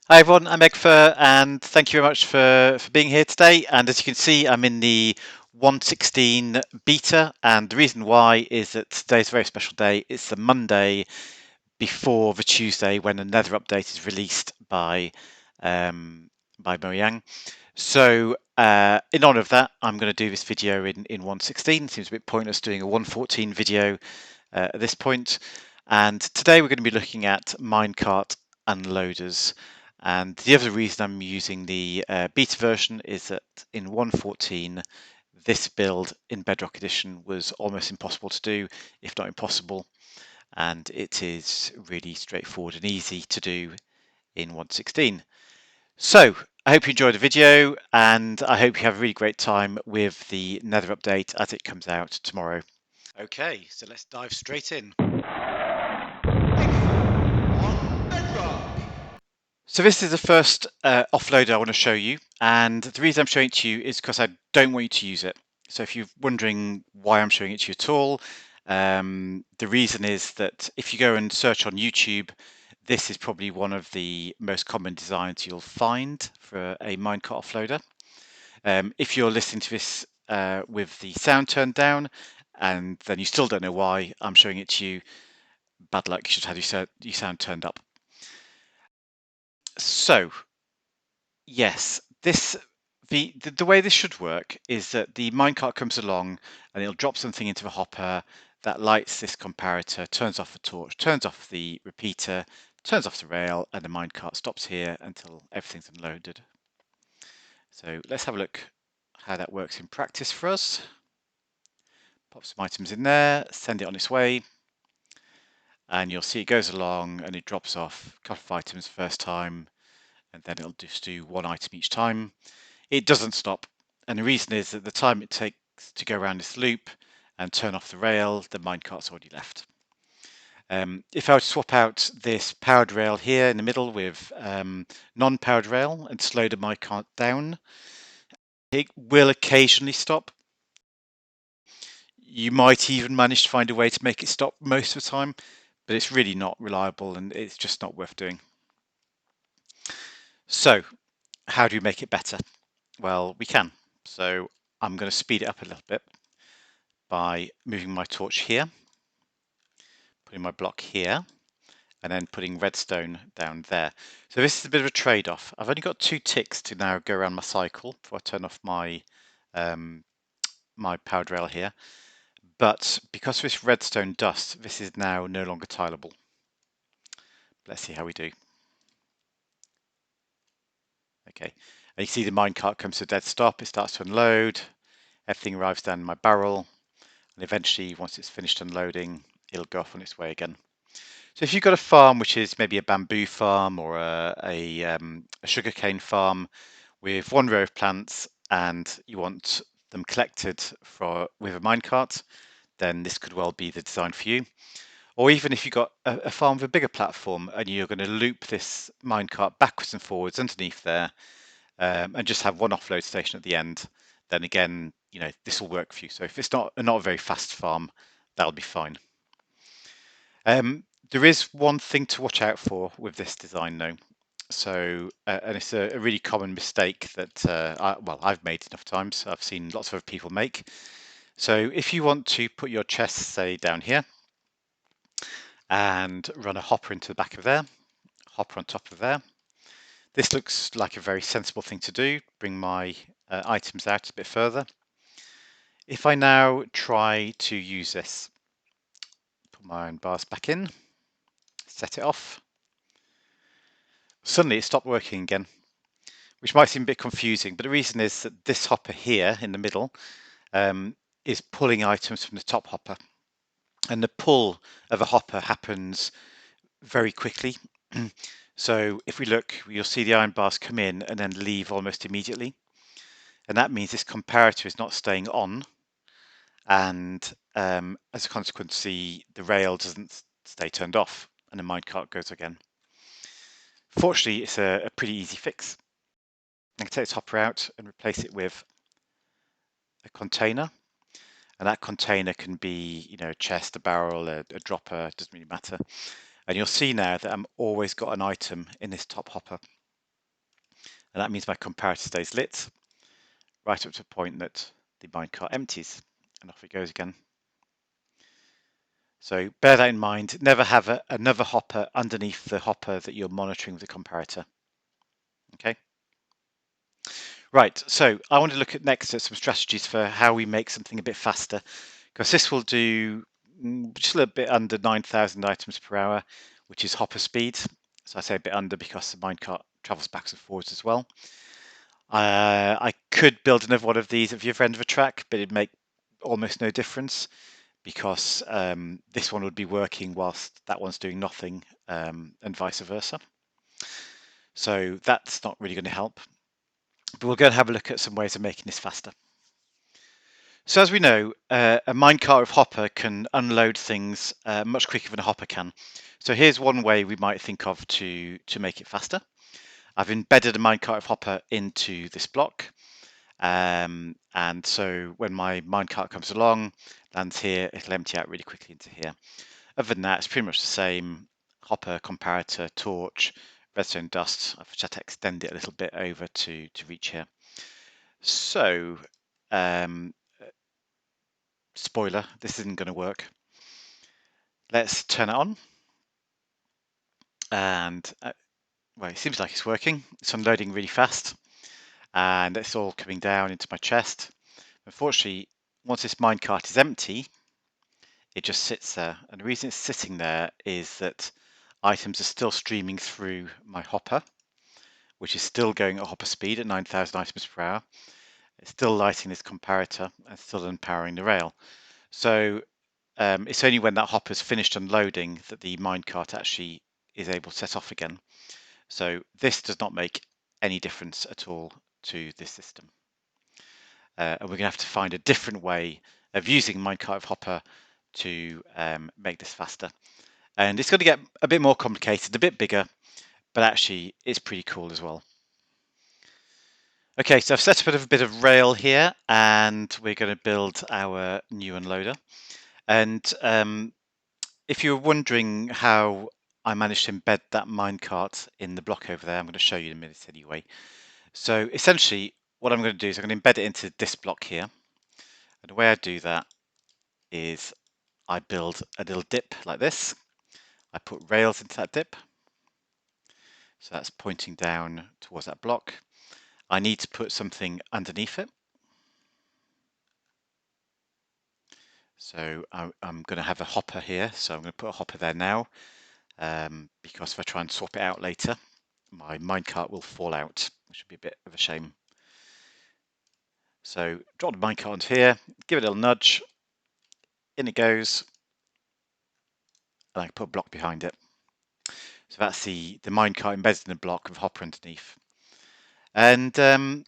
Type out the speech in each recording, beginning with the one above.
Hi everyone, I'm Eggfur, and thank you very much for being here today. And as you can see, I'm in the 1.16 beta, and the reason why is that today's a very special day. It's the Monday before the Tuesday when another update is released by Mojang. So in honor of that, I'm going to do this video in 1.16. Seems a bit pointless doing a 1.14 video at this point. And today we're going to be looking at minecart unloaders. And the other reason I'm using the beta version is that in 1.14, this build in Bedrock Edition was almost impossible to do, if not impossible. And it is really straightforward and easy to do in 1.16. So I hope you enjoyed the video, and I hope you have a really great time with the Nether update as it comes out tomorrow. Okay, so let's dive straight in. So this is the first offload I want to show you, and the reason I'm showing it to you is because I don't want you to use it. So if you're wondering why I'm showing it to you at all, the reason is that if you go and search on YouTube, this is probably one of the most common designs you'll find for a minecart offloader. If you're listening to this with the sound turned down, and then you still don't know why I'm showing it to you, bad luck, you should have your sound turned up. So yes, the way this should work is that the minecart comes along and it'll drop something into the hopper that lights this comparator, turns off the torch, turns off the repeater, turns off the rail, and the minecart stops here until everything's unloaded. So let's have a look how that works in practice for us. Pop some items in there, send it on its way, and you'll see it goes along and it drops off a couple of items first time, and then it'll just do one item each time. It doesn't stop, and the reason is that the time it takes to go around this loop and turn off the rail, the minecart's already left. If I were to swap out this powered rail here in the middle with non-powered rail and slow the minecart down, it will occasionally stop. You might even manage to find a way to make it stop most of the time, but it's really not reliable and it's just not worth doing. So how do we make it better? Well, we can. So I'm going to speed it up a little bit by moving my torch here, putting my block here, and then putting redstone down there. So this is a bit of a trade-off. I've only got 2 ticks to now go around my cycle before I turn off my my powered rail here. But because of this redstone dust, this is now no longer tileable. Let's see how we do. Okay, and you see the minecart comes to a dead stop. It starts to unload. Everything arrives down in my barrel, and eventually, once it's finished unloading, it'll go off on its way again. So if you've got a farm which is maybe a bamboo farm or a sugarcane farm with one row of plants and you want them collected with a minecart, then this could well be the design for you. Or even if you've got a farm with a bigger platform and you're going to loop this minecart backwards and forwards underneath there and just have one offload station at the end, then again, this will work for you. So if it's not a very fast farm, that'll be fine. There is one thing to watch out for with this design though. So, and it's a really common mistake that I've made enough times. I've seen lots of other people make. So if you want to put your chest, say, down here and run a hopper into the back of there, hopper on top of there, this looks like a very sensible thing to do. Bring my items out a bit further. If I now try to use this, put my iron bars back in, set it off, suddenly it stopped working again, which might seem a bit confusing, but the reason is that this hopper here in the middle is pulling items from the top hopper, and the pull of a hopper happens very quickly. So if we look, you'll see the iron bars come in and then leave almost immediately, and that means this comparator is not staying on, and as a consequence, the rail doesn't stay turned off, and the minecart goes again. Fortunately, it's a pretty easy fix. I can take this hopper out and replace it with a container, and that container can be, a chest, a barrel, a dropper, it doesn't really matter. And you'll see now that I'm always got an item in this top hopper. And that means my comparator stays lit right up to the point that the minecart empties, and off it goes again. So bear that in mind. Never have another hopper underneath the hopper that you're monitoring with the comparator. Okay. Right, so I want to look at next at some strategies for how we make something a bit faster, because this will do just a little bit under 9,000 items per hour, which is hopper speed. So I say a bit under because the minecart travels backwards and forwards as well. I could build another one of these at the other end of the track, but it'd make almost no difference because this one would be working whilst that one's doing nothing, and vice versa. So that's not really going to help. But we're going to have a look at some ways of making this faster. So as we know, a minecart with hopper can unload things much quicker than a hopper can. So here's one way we might think of to make it faster. I've embedded a minecart with hopper into this block. And so when my minecart comes along, lands here, it'll empty out really quickly into here. Other than that, it's pretty much the same. Hopper, comparator, torch, redstone dust. I've just had to extend it a little bit over to reach here. So, spoiler, this isn't going to work. Let's turn it on. And, well, it seems like it's working. It's unloading really fast. And it's all coming down into my chest. Unfortunately, once this minecart is empty, it just sits there. And the reason it's sitting there is that items are still streaming through my hopper, which is still going at hopper speed at 9,000 items per hour. It's still lighting this comparator and still unpowering the rail. So it's only when that hopper's finished unloading that the minecart actually is able to set off again. So this does not make any difference at all to this system. And we're going to have to find a different way of using minecart with hopper to make this faster. And it's going to get a bit more complicated, a bit bigger, but actually it's pretty cool as well. Okay, so I've set up a bit of rail here, and we're going to build our new unloader. And if you're wondering how I managed to embed that minecart in the block over there, I'm going to show you in a minute anyway. So essentially, what I'm going to do is I'm going to embed it into this block here. And the way I do that is I build a little dip like this. I put rails into that dip. So that's pointing down towards that block. I need to put something underneath it. So I'm going to have a hopper here. So I'm going to put a hopper there now, because if I try and swap it out later, my minecart will fall out, which would be a bit of a shame. So drop the minecart onto here, give it a little nudge, in it goes, and I can put a block behind it. So that's the minecart embedded in a block with a hopper underneath. And the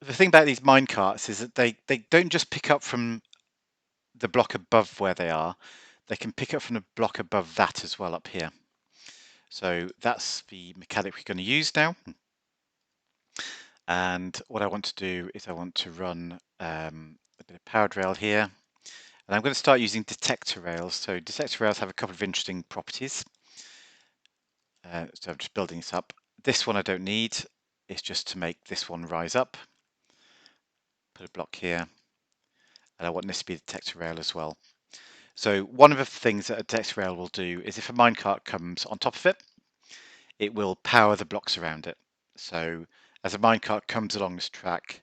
thing about these minecarts is that they don't just pick up from the block above where they are, they can pick up from the block above that as well up here. So that's the mechanic we're going to use now. And what I want to do is I want to run a bit of powered rail here. And I'm going to start using detector rails. So detector rails have a couple of interesting properties. So I'm just building this up. This one I don't need. It's just to make this one rise up. Put a block here. And I want this to be a detector rail as well. So one of the things that a detector rail will do is if a minecart comes on top of it, it will power the blocks around it. So as a minecart comes along this track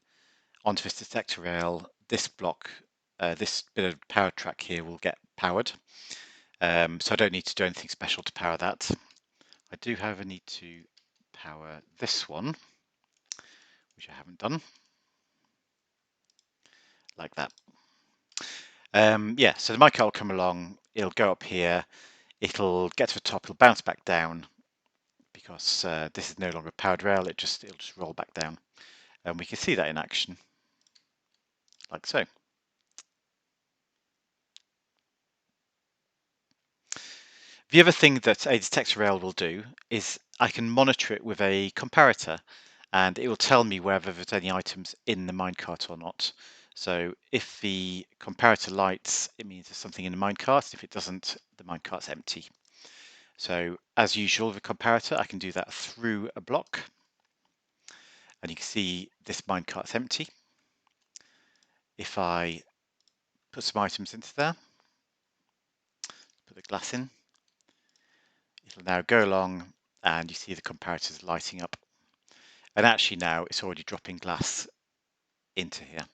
onto this detector rail, this block, this bit of power track here will get powered. So I don't need to do anything special to power that. I do, however, need to power this one, which I haven't done, like that. Yeah, so the minecart will come along, it'll go up here, it'll get to the top, it'll bounce back down, because this is no longer a powered rail, it'll just roll back down. And we can see that in action, like so. The other thing that a detector rail will do is I can monitor it with a comparator, and it will tell me whether there's any items in the minecart or not. So if the comparator lights, it means there's something in the minecart. If it doesn't, the minecart's empty. So as usual with a comparator, I can do that through a block. and you can see this minecart's empty. If I put some items into there, put the glass in, it'll now go along and you see the comparators lighting up. And actually now it's already dropping glass into here.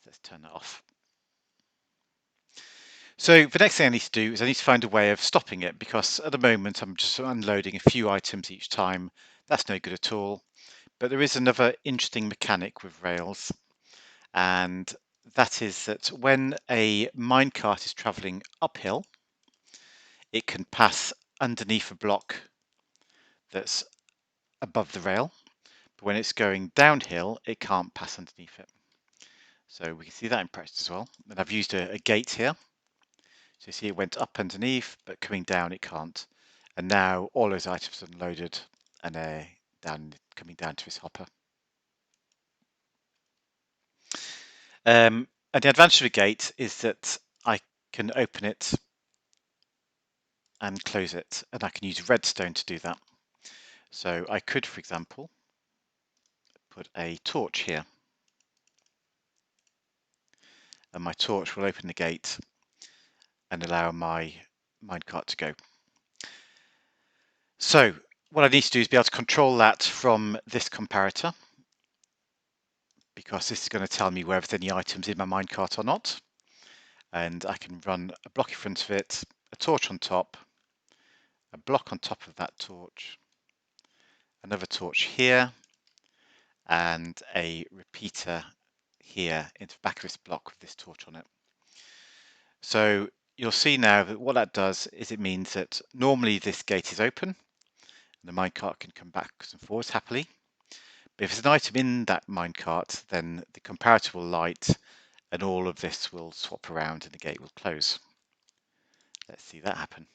Let's turn that off. So the next thing I need to do is I need to find a way of stopping it, because at the moment I'm just unloading a few items each time. That's no good at all. But there is another interesting mechanic with rails, and that is that when a minecart is traveling uphill, it can pass underneath a block that's above the rail, but when it's going downhill, it can't pass underneath it. So we can see that in practice as well. And I've used a gate here. So you see it went up underneath, but coming down it can't. And now all those items are unloaded and they're coming down to this hopper. And the advantage of a gate is that I can open it and close it, and I can use redstone to do that. So I could, for example, put a torch here, and my torch will open the gate and allow my minecart to go. So what I need to do is be able to control that from this comparator, because this is going to tell me whether there's any items in my minecart or not. And I can run a block in front of it, a torch on top, a block on top of that torch, another torch here, and a repeater here into the back of this block with this torch on it. So you'll see now that what that does is it means that normally this gate is open and the minecart can come backwards and forwards happily. But if there's an item in that minecart, then the comparator will light and all of this will swap around and the gate will close. Let's see that happen.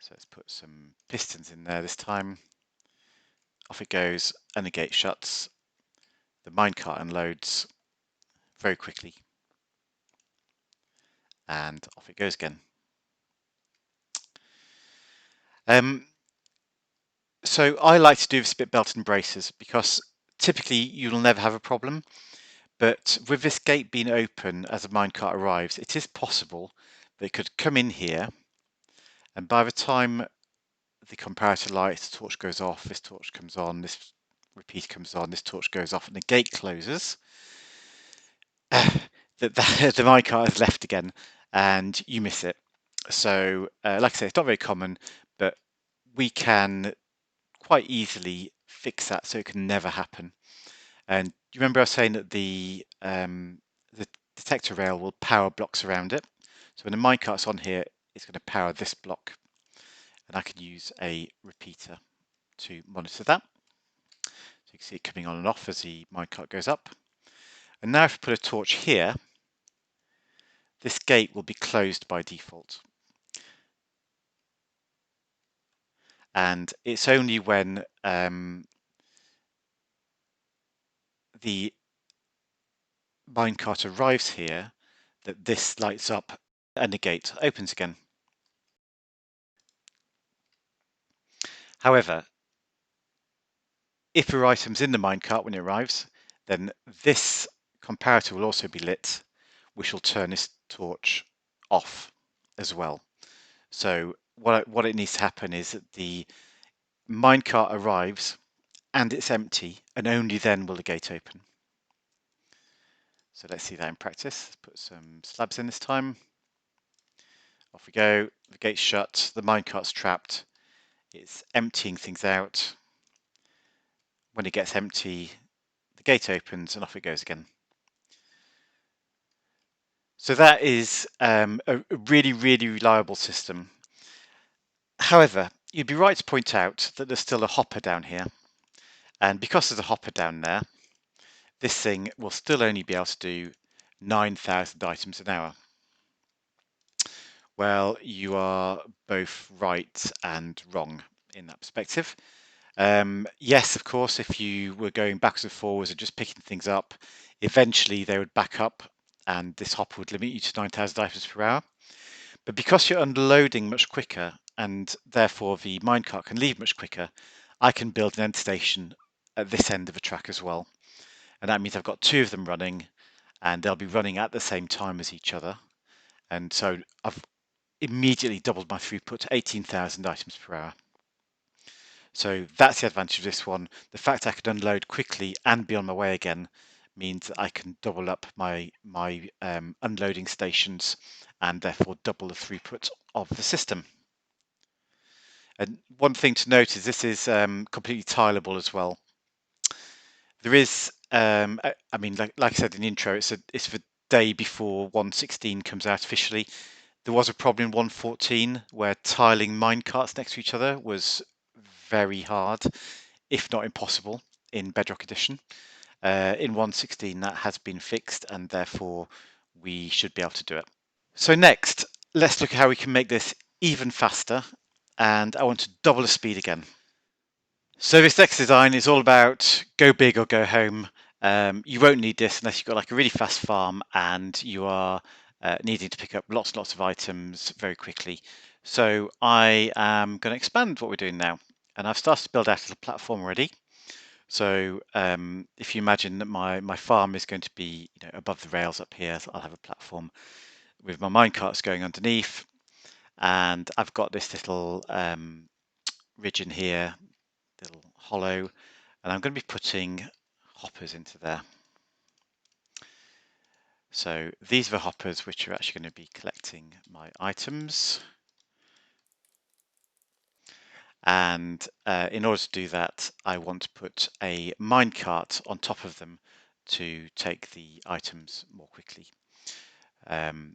So let's put some pistons in there this time. Off it goes and the gate shuts. The minecart unloads very quickly and off it goes again. So I like to do this bit belt and braces, because typically you'll never have a problem. But with this gate being open as a minecart arrives, it is possible that it could come in here, and by the time the comparator light, the torch goes off, this torch comes on, this repeater comes on, this torch goes off, and the gate closes, the minecart is left again, and you miss it. So, like I say, it's not very common, but we can quite easily fix that so it can never happen. And you remember I was saying that the detector rail will power blocks around it. So when the minecart's on here, it's going to power this block, and I can use a repeater to monitor that. So you can see it coming on and off as the minecart goes up. And now if I put a torch here, this gate will be closed by default. And it's only when the minecart arrives here that this lights up and the gate opens again. However, if there are items in the minecart when it arrives, then this comparator will also be lit, which will turn this torch off as well. So what it needs to happen is that the minecart arrives and it's empty, and only then will the gate open. So let's see that in practice. Let's put some slabs in this time. Off we go. The gate's shut, the minecart's trapped. It's emptying things out. When it gets empty, the gate opens and off it goes again. So that is a really, really reliable system. However, you'd be right to point out that there's still a hopper down here. And because there's a hopper down there, this thing will still only be able to do 9,000 items an hour. Well, you are both right and wrong in that perspective. Yes, of course, if you were going backwards and forwards and just picking things up, eventually they would back up and this hopper would limit you to 9,000 items per hour. But because you're unloading much quicker and therefore the minecart can leave much quicker, I can build an end station at this end of the track as well. And that means I've got two of them running, and they'll be running at the same time as each other. And so I've immediately doubled my throughput to 18,000 items per hour. So that's the advantage of this one. The fact I can unload quickly and be on my way again means that I can double up my unloading stations and therefore double the throughput of the system. And one thing to note is this is completely tileable as well. There is, I mean, like I said in the intro, it's the day before 1.16 comes out officially. There was a problem in 1.14 where tiling minecarts next to each other was very hard, if not impossible, in Bedrock Edition. In 1.16 that has been fixed, and therefore we should be able to do it. So next, let's look at how we can make this even faster, and I want to double the speed again. So this next design is all about go big or go home. You won't need this unless you've got like a really fast farm and you are needing to pick up lots and lots of items very quickly. So I am going to expand what we're doing now, and I've started to build out a little platform already. So if you imagine that my farm is going to be above the rails up here, so I'll have a platform with my minecarts going underneath, and I've got this little ridge in here, little hollow, and I'm going to be putting hoppers into there. So these are the hoppers which are actually going to be collecting my items. And in order to do that, I want to put a minecart on top of them to take the items more quickly. And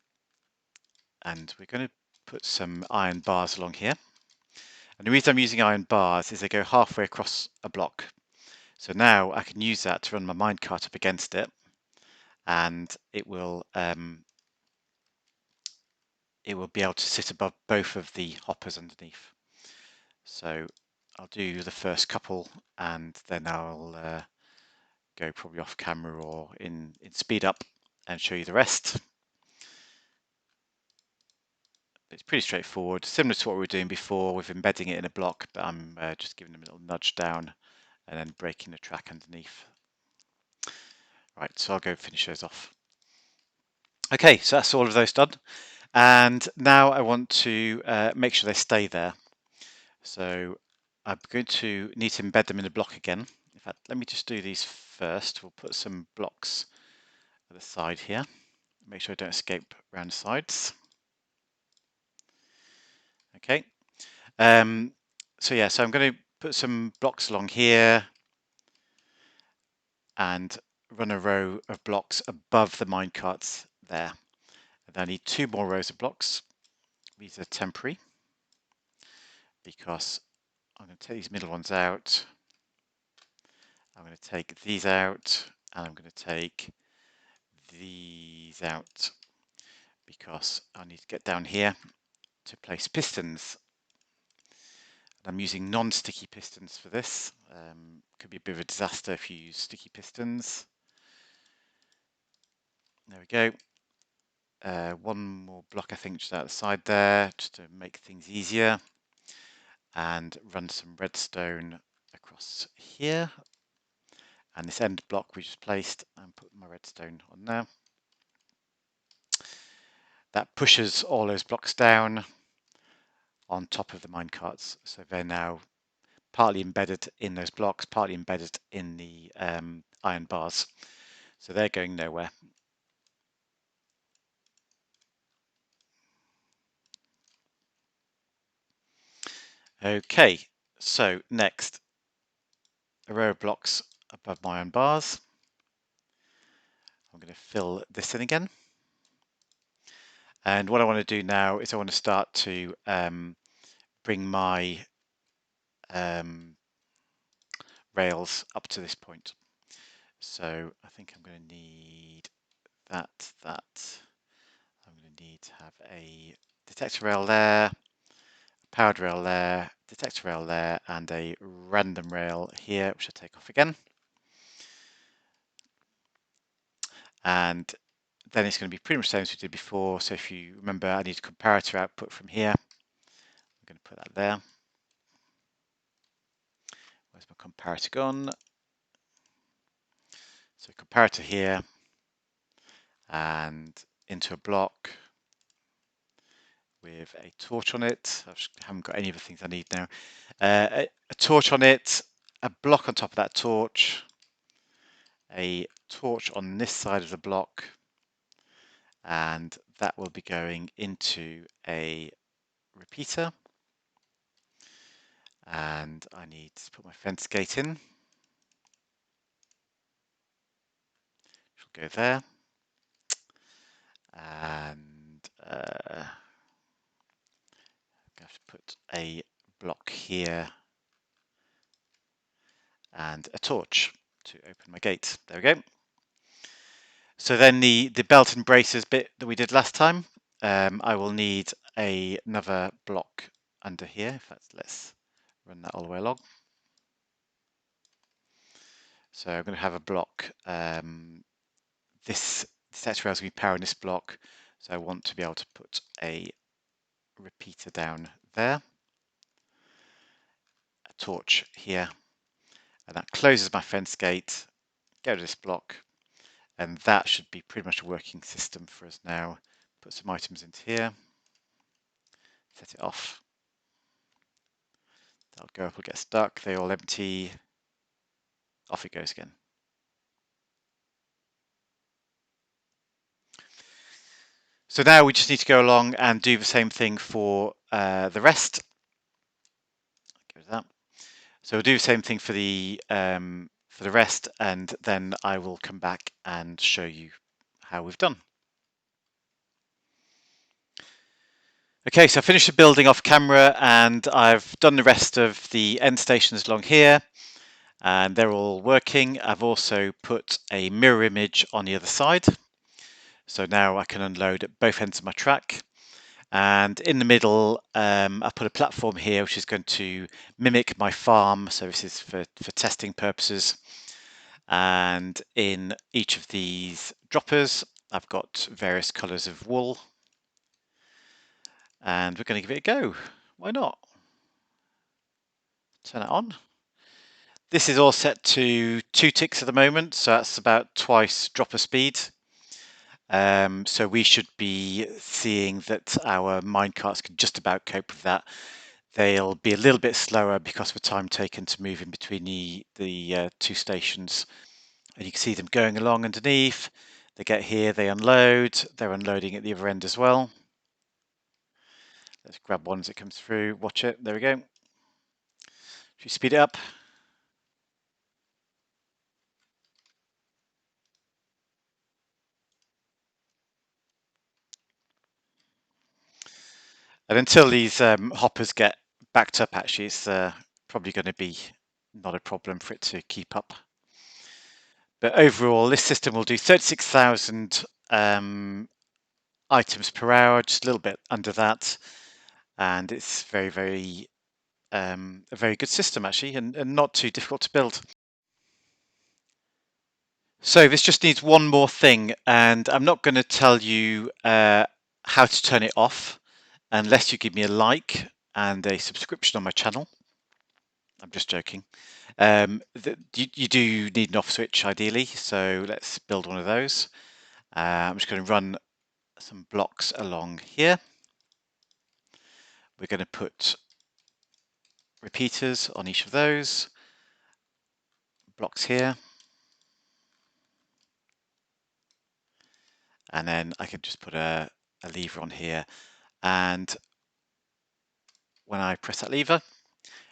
we're going to put some iron bars along here. And the reason I'm using iron bars is they go halfway across a block. So now I can use that to run my minecart up against it, and it will be able to sit above both of the hoppers underneath. So I'll do the first couple, and then I'll go probably off camera or in speed up and show you the rest. It's pretty straightforward, similar to what we were doing before with embedding it in a block, but I'm just giving them a little nudge down and then breaking the track underneath. Right, so I'll go finish those off. Okay, so that's all of those done. And now I want to make sure they stay there. So I'm going to need to embed them in a block again. In fact, let me just do these first. We'll put some blocks at the side here. Make sure I don't escape around the sides. Okay. So yeah, so I'm going to put some blocks along here and run a row of blocks above the minecarts there. And I need two more rows of blocks. These are temporary because I'm going to take these middle ones out. I'm going to take these out, and I'm going to take these out because I need to get down here to place pistons. I'm using non-sticky pistons for this. Could be a bit of a disaster if you use sticky pistons. There we go. One more block, I think, just out the side there, just to make things easier. And run some redstone across here. And this end block we just placed, and put my redstone on there. That pushes all those blocks down on top of the minecarts. So they're now partly embedded in those blocks, partly embedded in the iron bars. So they're going nowhere. Okay, so next, a row of blocks above my iron bars. I'm going to fill this in again. And what I want to do now is I want to start to bring my rails up to this point. So I think I'm going to need that. I'm going to need to have a detector rail there, a powered rail there, detector rail there, and a random rail here, which I'll take off again. And then it's going to be pretty much the same as we did before. So if you remember, I need a comparator output from here. going to put that there. Where's my comparator gone? So comparator here and into a block with a torch on it. I haven't got any of the things I need now. A torch on it, a block on top of that torch, a torch on this side of the block, and that will be going into a repeater. And I need to put my fence gate in. Which will go there. And I have to put a block here and a torch to open my gate. There we go. So then the belt and braces bit that we did last time, I will need another block under here. In fact, let's run that all the way along. So I'm going to have a block. This actually has to be powering this block, so I want to be able to put a repeater down there, a torch here, and that closes my fence gate. Go to this block, and that should be pretty much a working system for us now. Put some items into here, set it off. That'll go up, will get stuck, they all empty, off it goes again. So now we just need to go along and do the same thing for the rest. Go to that. So we'll do the same thing for the rest, and then I will come back and show you how we've done. Okay, so I finished the building off camera, and I've done the rest of the end stations along here, and they're all working. I've also put a mirror image on the other side, so now I can unload at both ends of my track. And in the middle, I put a platform here which is going to mimic my farm, so this is for testing purposes. And in each of these droppers, I've got various colours of wool, and we're going to give it a go. Why not? Turn it on. This is all set to 2 ticks at the moment, so that's about twice dropper speed. So we should be seeing that our minecarts can just about cope with that. They'll be a little bit slower because of the time taken to move in between the 2 stations. And you can see them going along underneath. They get here, they unload. They're unloading at the other end as well. Let's grab one as it comes through. Watch it. There we go. Should we speed it up? And until these hoppers get backed up, actually, it's probably going to be not a problem for it to keep up. But overall, this system will do 36,000 items per hour, just a little bit under that. And it's very, very a very good system, actually, and not too difficult to build. So this just needs one more thing, and I'm not going to tell you how to turn it off unless you give me a like and a subscription on my channel. I'm just joking. You do need an off switch ideally, so let's build one of those. I'm just going to run some blocks along here. We're going to put repeaters on each of those, blocks here, and then I can just put a lever on here, and when I press that lever,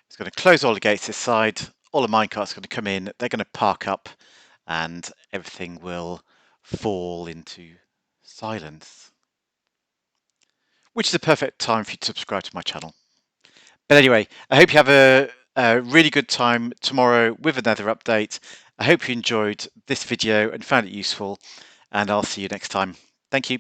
it's going to close all the gates this side, all the minecarts are going to come in, they're going to park up, and everything will fall into silence. Which is the perfect time for you to subscribe to my channel. But anyway, I hope you have a really good time tomorrow with another update. I hope you enjoyed this video and found it useful, and I'll see you next time. Thank you.